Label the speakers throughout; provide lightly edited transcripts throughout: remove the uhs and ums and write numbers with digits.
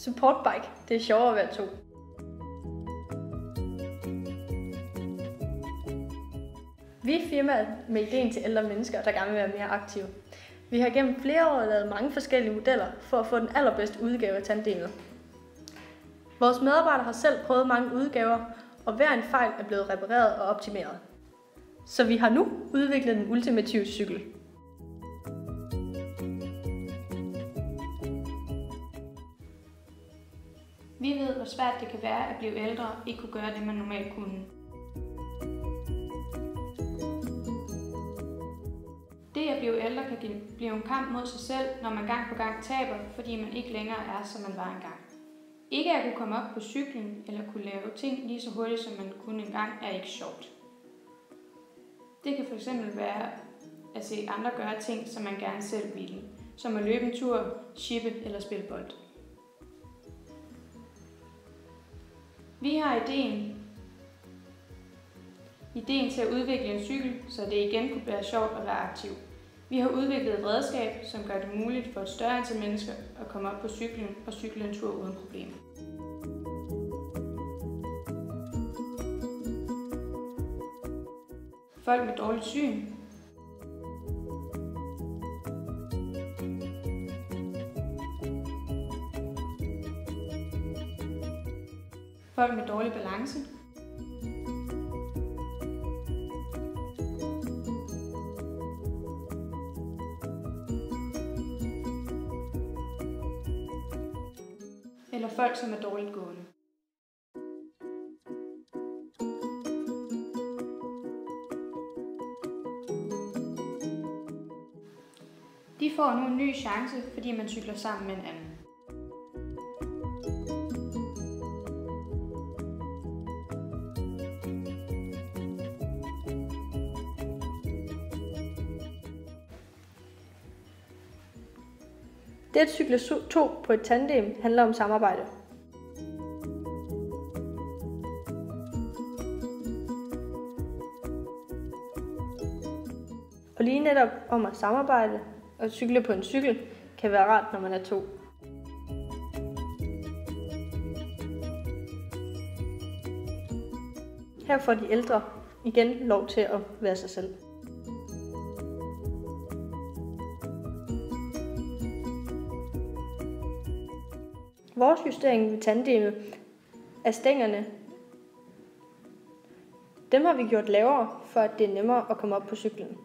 Speaker 1: Support bike, det er sjovere at være to. Vi er firmaet med ideen til ældre mennesker, der gerne vil være mere aktive. Vi har gennem flere år lavet mange forskellige modeller for at få den allerbedste udgave af tandemet. Vores medarbejdere har selv prøvet mange udgaver, og hver en fejl er blevet repareret og optimeret. Så vi har nu udviklet den ultimative cykel.
Speaker 2: Vi ved, hvor svært det kan være at blive ældre og ikke kunne gøre det, man normalt kunne. Det at blive ældre kan blive en kamp mod sig selv, når man gang på gang taber, fordi man ikke længere er, som man var engang. Ikke at kunne komme op på cyklen eller kunne lave ting lige så hurtigt, som man kunne engang, er ikke sjovt. Det kan fx være at se andre gøre ting, som man gerne selv ville, som at løbe en tur, shippe eller spille bold. Vi har ideen til at udvikle en cykel, så det igen kunne være sjovt at være aktiv. Vi har udviklet et redskab, som gør det muligt for et større antal mennesker at komme op på cyklen og cykle en tur uden problemer. Folk med dårligt syn, folk med dårlig balance, eller folk, som er dårligt gående. De får nu en ny chance, fordi man cykler sammen med en anden.
Speaker 1: Det at cykle to på et tandem handler om samarbejde. Og lige netop om at samarbejde og cykle på en cykel kan være rart, når man er to. Her får de ældre igen lov til at være sig selv. Vores justering ved tandemet er stængerne. Dem har vi gjort lavere, for at det er nemmere at komme op på cyklen.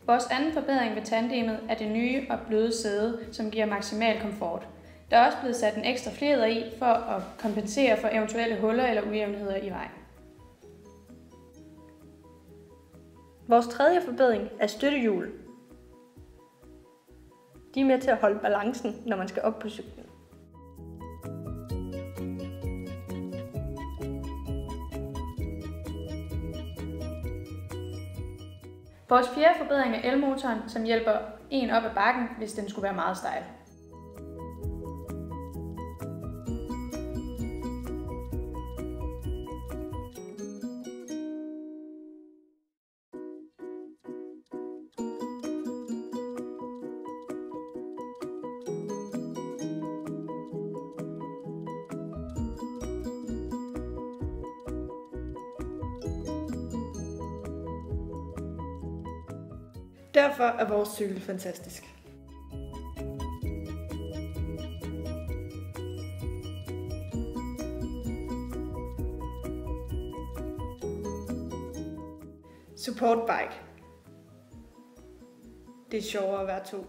Speaker 2: Vores anden forbedring ved tandemet er det nye og bløde sæde, som giver maksimal komfort. Der er også blevet sat en ekstra fjeder i for at kompensere for eventuelle huller eller ujævnheder i vejen.
Speaker 1: Vores tredje forbedring er støttehjul. De er med til at holde balancen, når man skal op på cyklen.
Speaker 2: Vores fjerde forbedring er elmotoren, som hjælper en op ad bakken, hvis den skulle være meget stejl.
Speaker 3: Derfor er vores cykel fantastisk. Support bike. Det er sjovere at være to.